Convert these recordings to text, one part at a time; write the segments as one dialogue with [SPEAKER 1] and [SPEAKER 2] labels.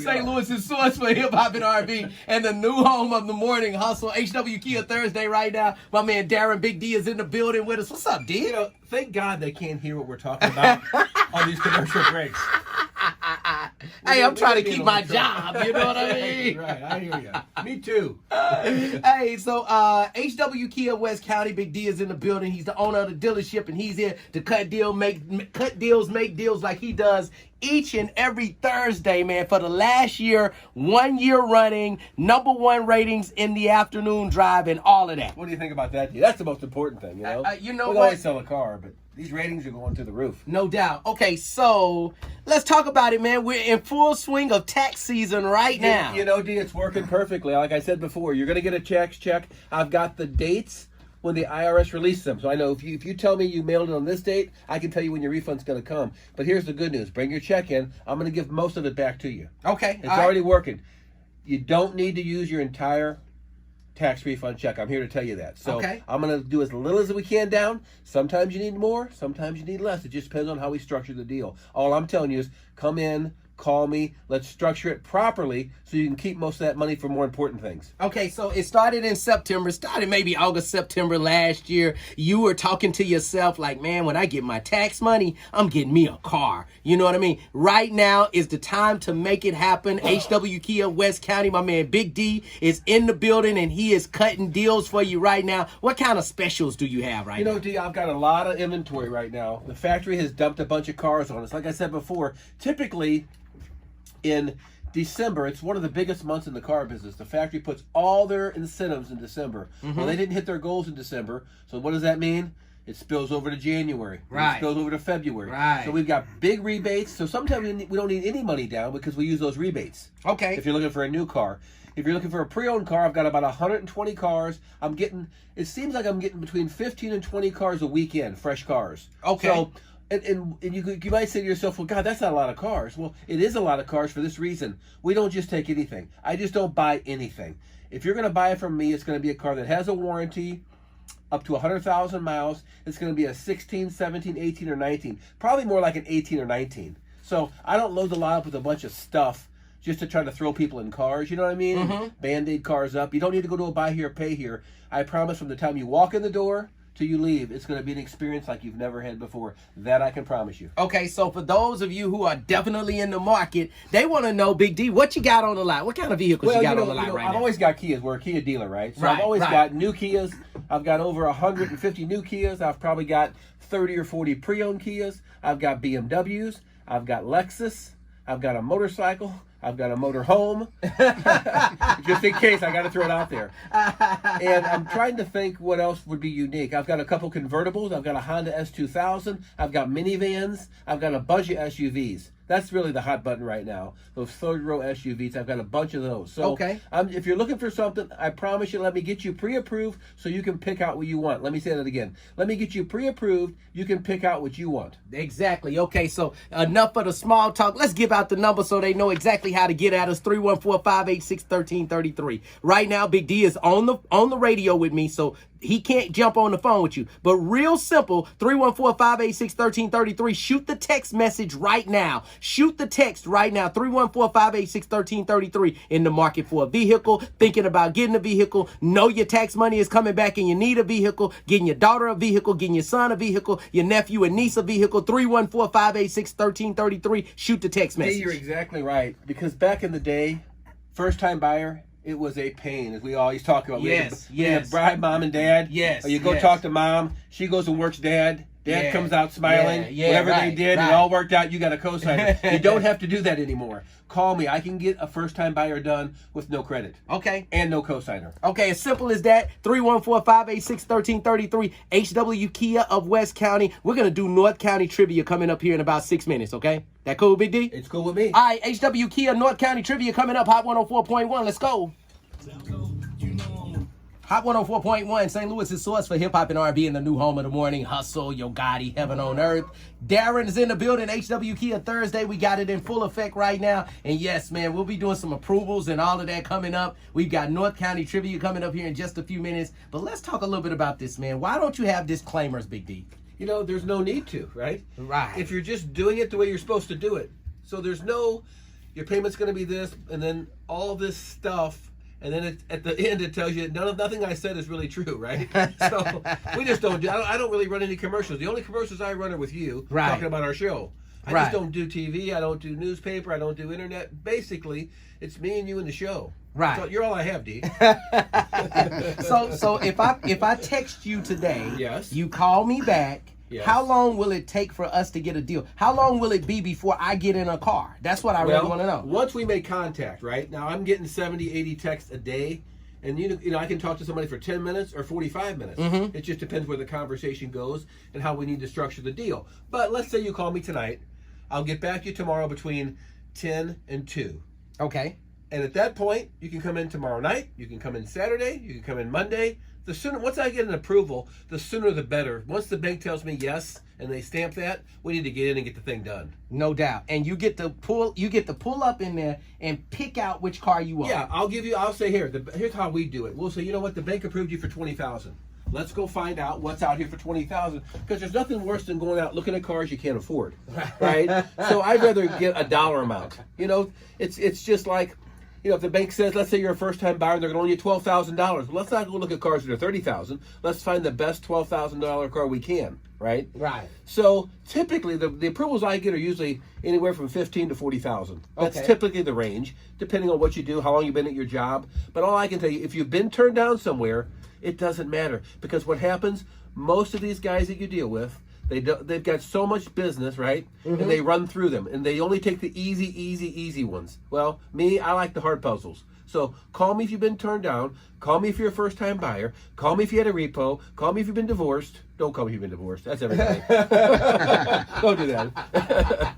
[SPEAKER 1] St. Louis's source for hip hop and R&B, and the new home of the morning hustle. HW Kia Thursday right now. My man Darren Big D is in the building with us. What's up, D?
[SPEAKER 2] You know, thank God they can't hear what we're talking about on these commercial breaks.
[SPEAKER 1] Hey, I'm trying to keep my job. You know what I mean?
[SPEAKER 2] Right, I hear you. Me too.
[SPEAKER 1] Hey, so HW Kia West County, Big D is in the building. He's the owner of the dealership, and he's here to cut deals, make deals like he does each and every Thursday, man. For the last year, 1 year running, #1 ratings in the afternoon drive, and all of that.
[SPEAKER 2] What do you think about that? That's the most important thing, you know?
[SPEAKER 1] You know
[SPEAKER 2] we
[SPEAKER 1] what?
[SPEAKER 2] always sell a car, but these ratings are going to the roof.
[SPEAKER 1] No doubt. Okay, so let's talk about it, man. We're in full swing of tax season right now.
[SPEAKER 2] You know, D, it's working perfectly. Like I said before, you're going to get a check. I've got the dates when the IRS releases them. So I know if you tell me you mailed it on this date, I can tell you when your refund's going to come. But here's the good news. Bring your check in. I'm going to give most of it back to you.
[SPEAKER 1] Okay.
[SPEAKER 2] It's already working. You don't need to use your entire tax refund check. I'm here to tell you that. So
[SPEAKER 1] okay.
[SPEAKER 2] I'm going to do as little as we can down. Sometimes you need more. Sometimes you need less. It just depends on how we structure the deal. All I'm telling you is come in, call me. Let's structure it properly so you can keep most of that money for more important things.
[SPEAKER 1] Okay, so it started in September. Started maybe August, September last year. You were talking to yourself like, man, when I get my tax money, I'm getting me a car. You know what I mean? Right now is the time to make it happen. HW Kia West County, my man Big D is in the building, and he is cutting deals for you right now. What kind of specials do you have right now?
[SPEAKER 2] You know, D, I've got a lot of inventory right now. The factory has dumped a bunch of cars on us. Like I said before, typically in December, it's one of the biggest months in the car business. The factory puts all their incentives in December. Well, they didn't hit their goals in December. So what does that mean? It spills over to January.
[SPEAKER 1] Right.
[SPEAKER 2] It spills over to February.
[SPEAKER 1] Right.
[SPEAKER 2] So we've got big rebates. So sometimes we don't need any money down because we use those rebates.
[SPEAKER 1] Okay.
[SPEAKER 2] If you're looking for a new car. If you're looking for a pre-owned car, I've got about 120 cars. It seems like I'm getting between 15 and 20 cars a weekend, fresh cars.
[SPEAKER 1] Okay.
[SPEAKER 2] So, and you might say to yourself, well, God, that's not a lot of cars. Well, it is a lot of cars for this reason. We don't just take anything. I just don't buy anything. If you're going to buy it from me, it's going to be a car that has a warranty up to 100,000 miles. It's going to be a 16, 17, 18, or 19. Probably more like an 18 or 19. So I don't load the lot up with a bunch of stuff just to try to throw people in cars. You know what I mean? Band-Aid cars up. You don't need to go to a buy here, pay here. I promise from the time you walk in the door till you leave, it's going to be an experience like you've never had before. That I can promise you.
[SPEAKER 1] Okay, so for those of you who are definitely in the market, they want to know, Big D, what you got on the lot? What kind of vehicles you got on the lot right now?
[SPEAKER 2] I've always got Kias. We're a Kia dealer, right? So
[SPEAKER 1] Right,
[SPEAKER 2] I've always
[SPEAKER 1] right.
[SPEAKER 2] got new Kias. I've got over 150 new Kias. I've probably got 30 or 40 pre-owned Kias. I've got BMWs. I've got Lexus. I've got a motorcycle. I've got a motor home. Just in case, I got to throw it out there. And I'm trying to think what else would be unique. I've got a couple convertibles. I've got a Honda S2000. I've got minivans. I've got a bunch of SUVs. That's really the hot button right now. Those third-row SUVs. I've got a bunch of those. So
[SPEAKER 1] okay.
[SPEAKER 2] If you're looking for something, I promise you, let me get you pre-approved so you can pick out what you want. Let me say that again. Let me get you pre-approved. You can pick out what you want.
[SPEAKER 1] Exactly. Okay, so enough of the small talk. Let's give out the number so they know exactly how to get at us. 314-586-1333. Right now, Big D is on the radio with me, so he can't jump on the phone with you. But real simple, 314-586-1333. Shoot the text message right now. Shoot the text right now, 314-586-1333. In the market for a vehicle, thinking about getting a vehicle, know your tax money is coming back and you need a vehicle, getting your daughter a vehicle, getting your son a vehicle, your nephew and niece a vehicle, 314-586-1333. Shoot the text message.
[SPEAKER 2] Hey, you're exactly right. Because back in the day, first-time buyer, it was a pain, as we always talk about.
[SPEAKER 1] Yes.
[SPEAKER 2] We had to bribe mom and dad.
[SPEAKER 1] Yes,
[SPEAKER 2] Or you go
[SPEAKER 1] yes.
[SPEAKER 2] talk to mom. She goes and works dad. Dad
[SPEAKER 1] Yeah.
[SPEAKER 2] comes out smiling. Whatever they did, it all worked out. You got a cosigner. You don't have to do that anymore. Call me. I can get a first-time buyer done with no credit.
[SPEAKER 1] Okay.
[SPEAKER 2] And no cosigner.
[SPEAKER 1] Okay, as simple as that. 314-586-1333. HW Kia of West County. We're going to do North County trivia coming up here in about 6 minutes, okay? That cool, Big D?
[SPEAKER 2] It's cool with me.
[SPEAKER 1] All right, HW Kia North County trivia coming up. Hot 104.1. Let's go. Hot 104.1, St. Louis's source for hip-hop and R&B in the new home of the morning hustle, Yo Gotti, heaven on earth. Darren is in the building, HW Kia Thursday. We got it in full effect right now. And yes, man, we'll be doing some approvals and all of that coming up. We've got North County trivia coming up here in just a few minutes. But let's talk a little bit about this, man. Why don't you have disclaimers, Big D?
[SPEAKER 2] You know, there's no need to, right?
[SPEAKER 1] Right.
[SPEAKER 2] If you're just doing it the way you're supposed to do it. So there's no your payment's going to be this, and then all this stuff, and then at the end it tells you nothing I said is really true, right? So we just don't do. I don't really run any commercials. The only commercials I run are with you, talking about our show. I just don't do TV. I don't do newspaper. I don't do internet. Basically, it's me and you and the show.
[SPEAKER 1] Right.
[SPEAKER 2] So you're all I have, D.
[SPEAKER 1] So if I text you today,
[SPEAKER 2] yes,
[SPEAKER 1] you call me back. Yes. How long will it take for us to get a deal? How long will it be before I get in a car? That's what I really want to know.
[SPEAKER 2] Once we make contact, right? Now I'm getting 70, 80 texts a day. And you know, I can talk to somebody for 10 minutes or 45 minutes. Mm-hmm. It just depends where the conversation goes and how we need to structure the deal. But let's say you call me tonight. I'll get back to you tomorrow between 10 and 2.
[SPEAKER 1] Okay.
[SPEAKER 2] And at that point, you can come in tomorrow night. You can come in Saturday. You can come in Monday. The sooner, once I get an approval, the sooner the better. Once the bank tells me yes and they stamp that, we need to get in and get the thing done.
[SPEAKER 1] No doubt. And you get to pull up in there and pick out which car you want.
[SPEAKER 2] Yeah, I'll say here's how we do it. We'll say, you know what, the bank approved you for $20,000. Let's go find out what's out here for $20,000, because there's nothing worse than going out looking at cars you can't afford, right? So I'd rather get a dollar amount. You know, it's just like, you know, if the bank says, let's say you're a first-time buyer and they're going to loan you $12,000, well, let's not go look at cars that are $30,000. Let's find the best $12,000 car we can, right?
[SPEAKER 1] Right.
[SPEAKER 2] So typically, the approvals I get are usually anywhere from $15,000 to $40,000. That's typically the range, depending on what you do, how long you've been at your job. But all I can tell you, if you've been turned down somewhere, it doesn't matter, because what happens, most of these guys that you deal with, they've got so much business, right? Mm-hmm. And they run through them, and they only take the easy ones. Well, me, I like the hard puzzles. So call me if you've been turned down. Call me if you're a first-time buyer. Call me if you had a repo. Call me if you've been divorced. Don't call me if you've been divorced. That's everything. Don't do that.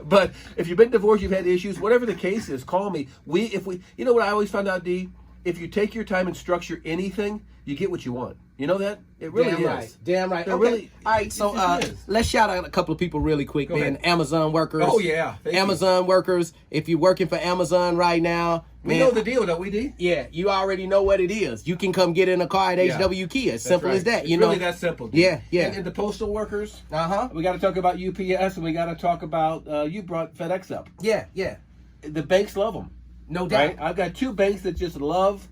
[SPEAKER 2] But if you've been divorced, you've had issues, whatever the case is, call me. You know what I always found out, D? If you take your time and structure anything, you get what you want. You know that? It really is.
[SPEAKER 1] Damn right.
[SPEAKER 2] Okay. Really,
[SPEAKER 1] all right, so let's shout out a couple of people really quick,
[SPEAKER 2] Go
[SPEAKER 1] man.
[SPEAKER 2] ahead.
[SPEAKER 1] Amazon workers.
[SPEAKER 2] Oh, yeah.
[SPEAKER 1] Amazon workers. If you're working for Amazon right now,
[SPEAKER 2] we know the deal, don't we, D?
[SPEAKER 1] Yeah, you already know what it is. You can come get in a car at HW Kia. As simple as that.
[SPEAKER 2] It's really that simple, D.
[SPEAKER 1] Yeah.
[SPEAKER 2] And the postal workers.
[SPEAKER 1] Uh-huh.
[SPEAKER 2] We got to talk about UPS, and we got to talk about, you brought FedEx up.
[SPEAKER 1] Yeah.
[SPEAKER 2] The banks love them.
[SPEAKER 1] No doubt.
[SPEAKER 2] Right? I've got 2 banks that just love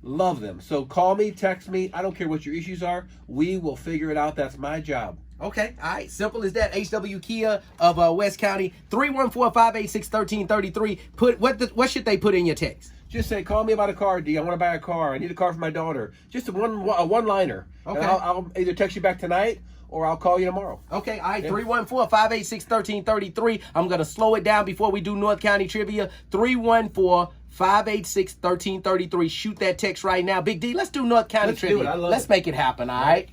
[SPEAKER 2] them. So call me, text me. I don't care what your issues are. We will figure it out. That's my job.
[SPEAKER 1] Okay. All right. Simple as that. HW Kia of West County. 314-586-1333. What should they put in your text?
[SPEAKER 2] Just say, call me about a car, D. I want to buy a car. I need a car for my daughter. Just a one-liner.
[SPEAKER 1] Okay.
[SPEAKER 2] And I'll either text you back tonight or I'll call you tomorrow.
[SPEAKER 1] Okay, all right, 314-586-1333. I'm going to slow it down before we do North County Trivia. 314-586-1333. Shoot that text right now. Big D, let's do North County Trivia. Let's make it happen, all right?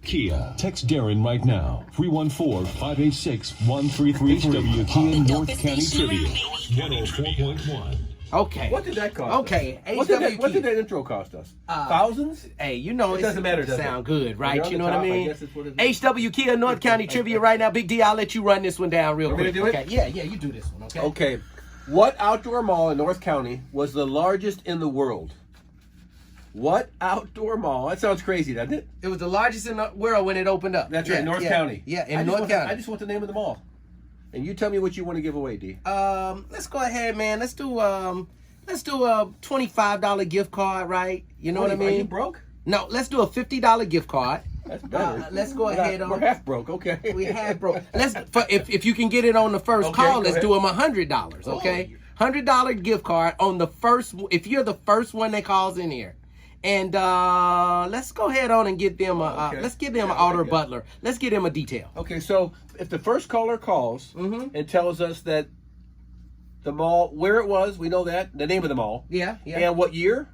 [SPEAKER 3] Kia. Text Darren right now. 314-586-1333. Kia North County Trivia. 104.1.
[SPEAKER 1] Okay.
[SPEAKER 2] What did that cost?
[SPEAKER 1] Okay.
[SPEAKER 2] What did that intro cost us? Thousands?
[SPEAKER 1] Hey, you know
[SPEAKER 2] it doesn't matter.
[SPEAKER 1] Sound good, right? You know what I mean?
[SPEAKER 2] I guess it's what it is.
[SPEAKER 1] HW Kia North County Trivia right now. Big D, I'll let you run this one down real quick.
[SPEAKER 2] Do
[SPEAKER 1] okay. Yeah, you do this one. Okay.
[SPEAKER 2] Okay. What outdoor mall in North County was the largest in the world? What outdoor mall? That sounds crazy, doesn't it?
[SPEAKER 1] It was the largest in the world when it opened up.
[SPEAKER 2] That's right, North County.
[SPEAKER 1] Yeah, in North County.
[SPEAKER 2] I just want the name of the mall. And you tell me what you want to give away, D.
[SPEAKER 1] Let's go ahead, man. Let's do a $25 gift card, right? You know what I mean?
[SPEAKER 2] Are you broke?
[SPEAKER 1] No, let's do a $50 gift card.
[SPEAKER 2] That's better.
[SPEAKER 1] Let's go ahead.
[SPEAKER 2] We're half broke, okay.
[SPEAKER 1] We half broke. If you can get it on the first call, let's do them $100, okay? $100 gift card on the first. If you're the first one that calls in here. And let's go ahead on and get them let's give them an auto butler. Let's get them a detail.
[SPEAKER 2] Okay, so if the first caller calls and tells us that the mall, where it was, we know that, the name of the mall.
[SPEAKER 1] Yeah.
[SPEAKER 2] And what year?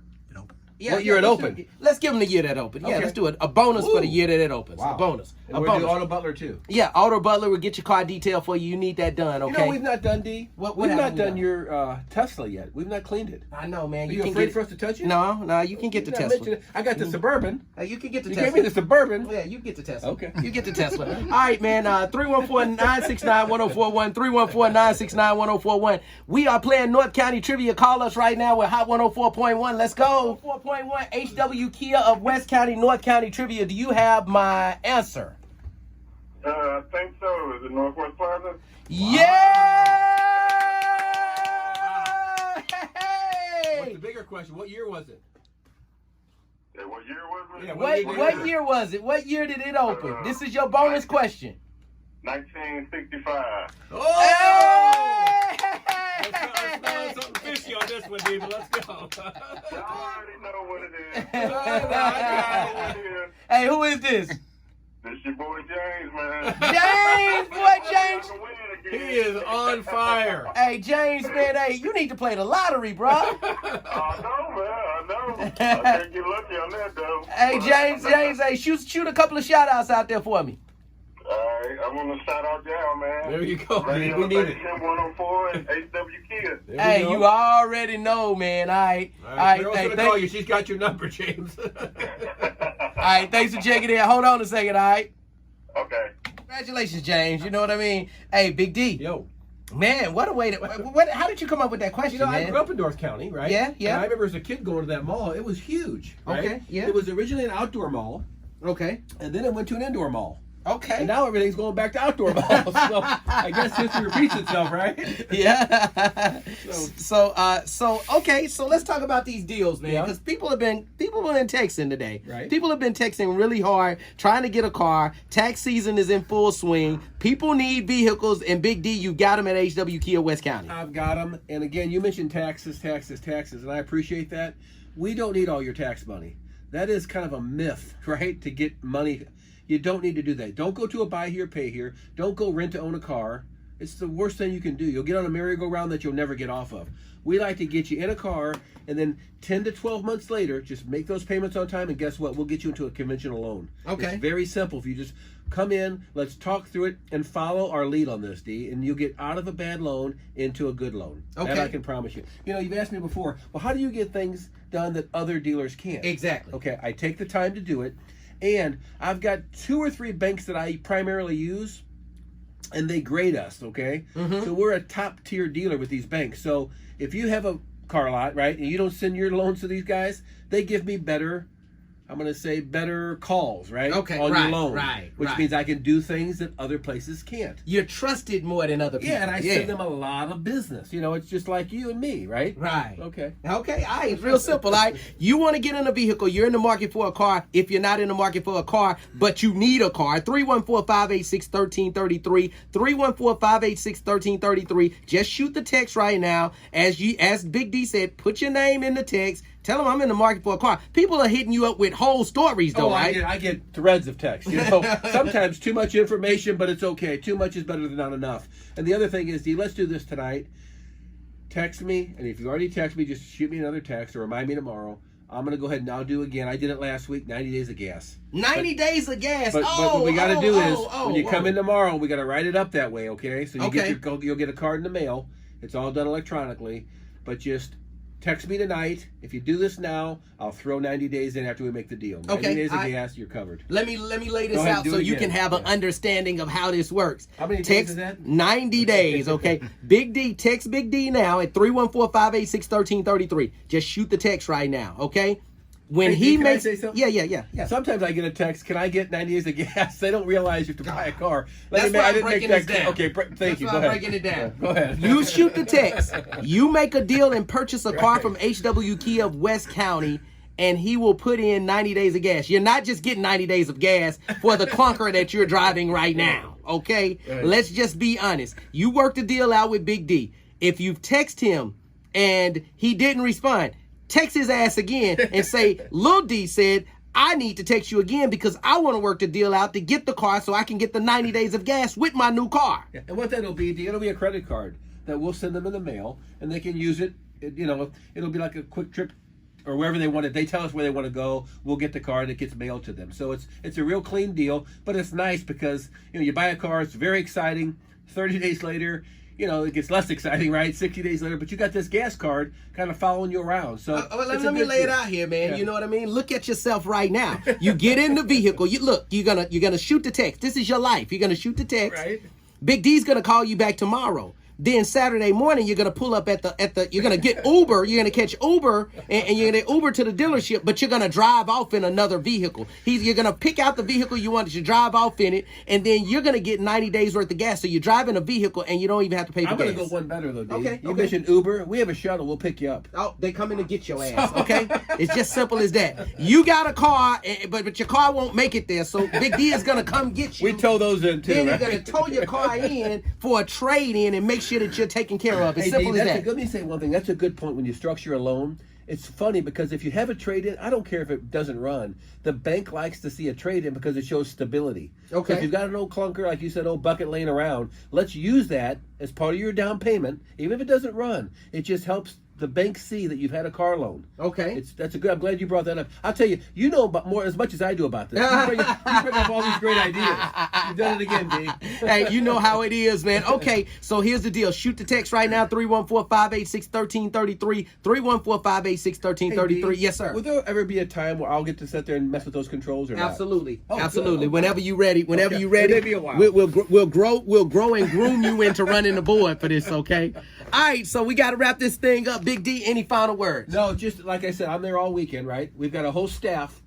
[SPEAKER 1] Yeah,
[SPEAKER 2] what year it opened?
[SPEAKER 1] Let's give them the year that opened. Yeah, let's do it. A bonus for the year that it opens.
[SPEAKER 2] Wow.
[SPEAKER 1] A bonus.
[SPEAKER 2] And we're doing auto butler too.
[SPEAKER 1] Yeah, auto butler will get your car detail for you. You need that done, okay?
[SPEAKER 2] You know we've not done, D? We've not done your Tesla yet. We've not cleaned it.
[SPEAKER 1] I know, man.
[SPEAKER 2] Are you afraid for us to touch it?
[SPEAKER 1] No, you can get the Tesla.
[SPEAKER 2] I got the Suburban.
[SPEAKER 1] You can get the
[SPEAKER 2] Tesla.
[SPEAKER 1] Tesla.
[SPEAKER 2] You gave me the Suburban.
[SPEAKER 1] Yeah, you get the Tesla.
[SPEAKER 2] Okay.
[SPEAKER 1] You get the Tesla. All right, man. 314-969-1041. 314-969-1041. We are playing North County Trivia. Call us right now with Hot 104.1. Let's go. 4.1 HW Kia of West County, North County Trivia. Do you have my answer?
[SPEAKER 4] I think so. Is it Northwest Plaza?
[SPEAKER 1] Yeah!
[SPEAKER 2] question. What year was it?
[SPEAKER 4] Yeah, what year was it?
[SPEAKER 2] Yeah,
[SPEAKER 1] What year was it? What year did it open? This is your bonus question.
[SPEAKER 4] 1965.
[SPEAKER 2] I'm smelling something fishy on this one, Diva. Let's go.
[SPEAKER 4] Y'all already know what it is.
[SPEAKER 1] Hey, who is this?
[SPEAKER 4] This your boy James, man.
[SPEAKER 1] James, boy, James.
[SPEAKER 2] He is on fire.
[SPEAKER 1] Hey, James, man, hey, you need to play the lottery, bro.
[SPEAKER 4] I know, man. I know. I can't get lucky on that, though.
[SPEAKER 1] Hey, James, hey, shoot a couple of shout-outs out there for me.
[SPEAKER 4] All right, I want to shout out y'all, man.
[SPEAKER 2] There you go, man.
[SPEAKER 4] Radio
[SPEAKER 2] We need it.
[SPEAKER 4] Station 104 and HW Kia.
[SPEAKER 1] Hey, you already know, man. All right.
[SPEAKER 2] Carol's going to call you. She's got your number, James.
[SPEAKER 1] All right, thanks for checking in. Hold on a second, all right?
[SPEAKER 4] Okay.
[SPEAKER 1] Congratulations, James. You know what I mean? Hey, Big D.
[SPEAKER 2] Yo.
[SPEAKER 1] Man, what a way to... how did you come up with that question,
[SPEAKER 2] I
[SPEAKER 1] man?
[SPEAKER 2] grew up in North County, right?
[SPEAKER 1] Yeah.
[SPEAKER 2] And I remember as a kid going to that mall. It was huge, right?
[SPEAKER 1] Okay, yeah.
[SPEAKER 2] It was originally an outdoor mall,
[SPEAKER 1] Okay.
[SPEAKER 2] and then it went to an indoor mall.
[SPEAKER 1] Okay.
[SPEAKER 2] And now everything's going back to outdoor malls. So I guess history repeats itself, right?
[SPEAKER 1] Yeah. So okay. So let's talk about these deals, man.
[SPEAKER 2] Yeah.
[SPEAKER 1] Because people have been texting today.
[SPEAKER 2] Right.
[SPEAKER 1] People have been texting really hard, trying to get a car. Tax season is in full swing. People need vehicles, and Big D, you got them at HW Kia West County.
[SPEAKER 2] I've got them. And again, you mentioned taxes, and I appreciate that. We don't need all your tax money. That is kind of a myth, right? To get money. You don't need to do that. Don't go to a buy here, pay here. Don't go rent to own a car. It's the worst thing you can do. You'll get on a merry-go-round that you'll never get off of. We like to get you in a car, and then 10 to 12 months later, just make those payments on time, and guess what? We'll get you into a conventional loan.
[SPEAKER 1] Okay.
[SPEAKER 2] It's very simple. If you just come in, let's talk through it, and follow our lead on this, D, and you'll get out of a bad loan into a good loan.
[SPEAKER 1] Okay.
[SPEAKER 2] That I can promise you. You know, you've asked me before, well, how do you get things done that other dealers can't?
[SPEAKER 1] Exactly.
[SPEAKER 2] Okay, I take the time to do it. And I've got 2 or 3 banks that I primarily use, and they grade us, okay?
[SPEAKER 1] Mm-hmm.
[SPEAKER 2] So we're a top-tier dealer with these banks. So if you have a car lot, right, and you don't send your loans to these guys, they give me better, I'm going to say better calls, right?
[SPEAKER 1] Okay,
[SPEAKER 2] on
[SPEAKER 1] right,
[SPEAKER 2] your loan.
[SPEAKER 1] right,
[SPEAKER 2] Which
[SPEAKER 1] right.
[SPEAKER 2] means I can do things that other places can't.
[SPEAKER 1] You're trusted more than other people.
[SPEAKER 2] Yeah, and I send them a lot of business. You know, it's just like you and me, right?
[SPEAKER 1] Right.
[SPEAKER 2] Okay.
[SPEAKER 1] Okay, all right, it's real simple. All right, you want to get in a vehicle, you're in the market for a car. If you're not in the market for a car, but you need a car, 314-586-1333, 314-586-1333. Just shoot the text right now. As Big D said, put your name in the text. Tell them I'm in the market for a car. People are hitting you up with whole stories, though, right?
[SPEAKER 2] I get threads of text. You know, sometimes too much information, but it's okay. Too much is better than not enough. And the other thing is, D, let's do this tonight. Text me, and if you already text me, just shoot me another text or remind me tomorrow. I'm going to go ahead and I'll do again. I did it last week, 90 days of gas.
[SPEAKER 1] 90 days of gas.
[SPEAKER 2] But what we got to do is, when you come
[SPEAKER 1] whoa.
[SPEAKER 2] in tomorrow, we got to write it up that way, okay? So you
[SPEAKER 1] Okay.
[SPEAKER 2] you'll get a card in the mail. It's all done electronically. But just text me tonight. If you do this now, I'll throw 90 days in after we make the deal. 90 days of gas, you're covered.
[SPEAKER 1] Let me lay this
[SPEAKER 2] Go ahead,
[SPEAKER 1] out
[SPEAKER 2] do
[SPEAKER 1] so
[SPEAKER 2] it
[SPEAKER 1] you
[SPEAKER 2] again.
[SPEAKER 1] can have an understanding of how this works.
[SPEAKER 2] How many days
[SPEAKER 1] text
[SPEAKER 2] is that?
[SPEAKER 1] 90 days, okay? Big D, text Big D now at 314-586-1333. Just shoot the text right now, okay? When
[SPEAKER 2] Hey,
[SPEAKER 1] he
[SPEAKER 2] D, can I
[SPEAKER 1] makes
[SPEAKER 2] say something?
[SPEAKER 1] Yeah.
[SPEAKER 2] Sometimes I get a text, can I get 90 days of gas? They don't realize you have to buy a car.
[SPEAKER 1] That's why
[SPEAKER 2] I
[SPEAKER 1] I'm
[SPEAKER 2] didn't
[SPEAKER 1] breaking
[SPEAKER 2] make
[SPEAKER 1] this
[SPEAKER 2] that
[SPEAKER 1] down.
[SPEAKER 2] Okay, thank
[SPEAKER 1] That's
[SPEAKER 2] you.
[SPEAKER 1] why
[SPEAKER 2] Go
[SPEAKER 1] I'm
[SPEAKER 2] ahead.
[SPEAKER 1] breaking it down.
[SPEAKER 2] Go ahead.
[SPEAKER 1] You shoot the text. You make a deal and purchase a car from HW Kia of West County, and he will put in 90 days of gas. You're not just getting 90 days of gas for the clunker that you're driving right now, okay?
[SPEAKER 2] Right.
[SPEAKER 1] Let's just be honest. You work the deal out with Big D. If you've texted him and he didn't respond, text his ass again and say, Lil D said, I need to text you again because I want to work the deal out to get the car so I can get the 90 days of gas with my new car.
[SPEAKER 2] And what that'll be, it'll be a credit card that we'll send them in the mail, and they can use it. You know, it'll be like a quick trip or wherever they want it. They tell us where they want to go. We'll get the car, and it gets mailed to them. So it's a real clean deal, but it's nice because, you know, you buy a car, it's very exciting. 30 days later, you know, it gets less exciting, right? 60 days later, but you got this gas card kind of following you around. So
[SPEAKER 1] let me lay it out here, man.
[SPEAKER 2] Yeah.
[SPEAKER 1] You know what I mean? Look at yourself right now. You get in the vehicle. You're gonna shoot the text. This is your life. You're gonna shoot the text.
[SPEAKER 2] Right.
[SPEAKER 1] Big D's gonna call you back tomorrow. Then Saturday morning, you're gonna pull up at the you're gonna get Uber, you're gonna catch Uber, and you're gonna Uber to the dealership, but you're gonna drive off in another vehicle. You're gonna pick out the vehicle you want to drive off in it, and then you're gonna get 90 days worth of gas. So you're driving a vehicle and you don't even have to pay for gas.
[SPEAKER 2] I'm gonna go one better though, D.
[SPEAKER 1] Okay,
[SPEAKER 2] You
[SPEAKER 1] okay.
[SPEAKER 2] mentioned Uber. We have a shuttle. We'll pick you up.
[SPEAKER 1] Oh, they come in to get your ass, okay? It's just simple as that. You got a car, but your car won't make it there, so Big D is gonna come get you.
[SPEAKER 2] We tow those in too,
[SPEAKER 1] Then
[SPEAKER 2] right?
[SPEAKER 1] you're gonna tow your car in for a trade-in and make sure that you're taken care of. It's
[SPEAKER 2] Hey,
[SPEAKER 1] simple
[SPEAKER 2] D,
[SPEAKER 1] as that.
[SPEAKER 2] let me say one thing. That's a good point when you structure a loan. It's funny because if you have a trade-in, I don't care if it doesn't run. The bank likes to see a trade-in because it shows stability.
[SPEAKER 1] Okay.
[SPEAKER 2] So if you've got an old clunker, like you said, old bucket laying around, let's use that as part of your down payment, even if it doesn't run. It just helps the bank see that you've had a car loan.
[SPEAKER 1] Okay.
[SPEAKER 2] That's a good. I'm glad you brought that up. I'll tell you, you know about more as much as I do about this. You bring up all these great ideas. You've done it again, D.
[SPEAKER 1] Hey, you know how it is, man. Okay, so here's the deal. Shoot the text right now, 314-586-1333, 314-586-1333. Yes, sir.
[SPEAKER 2] Will there ever be a time where I'll get to sit there and mess with those controls or not?
[SPEAKER 1] Absolutely,
[SPEAKER 2] Oh,
[SPEAKER 1] absolutely.
[SPEAKER 2] good.
[SPEAKER 1] Whenever you ready,
[SPEAKER 2] Okay.
[SPEAKER 1] you ready,
[SPEAKER 2] It may be a while.
[SPEAKER 1] we'll grow and groom you into running the board for this. Okay. All right, so we got to wrap this thing up. Big D, any final words?
[SPEAKER 2] No, just like I said, I'm there all weekend, right? We've got a whole staff.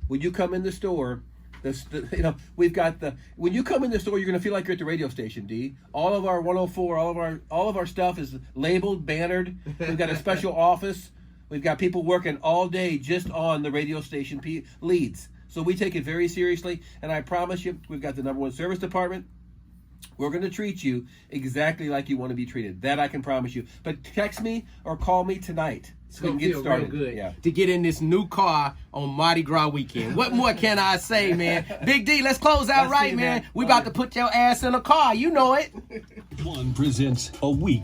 [SPEAKER 2] When you come in the store, we've got when you come in the store, you're gonna feel like you're at the radio station, D. All of our 104, all of our stuff is labeled, bannered. We've got a special office. We've got people working all day just on the radio station leads. So we take it very seriously, and I promise you, we've got the #1 service department. We're going to treat you exactly like you want to be treated. That I can promise you. But text me or call me tonight so we can get started.
[SPEAKER 1] Real good
[SPEAKER 2] Yeah.
[SPEAKER 1] to get in this new car on Mardi Gras weekend. What more can I say, man? Big D, let's close out
[SPEAKER 2] I'll see
[SPEAKER 1] right,
[SPEAKER 2] you,
[SPEAKER 1] man.
[SPEAKER 2] man.
[SPEAKER 1] We
[SPEAKER 2] Bye.
[SPEAKER 1] about to put your ass in a car. You know it.
[SPEAKER 3] One presents a week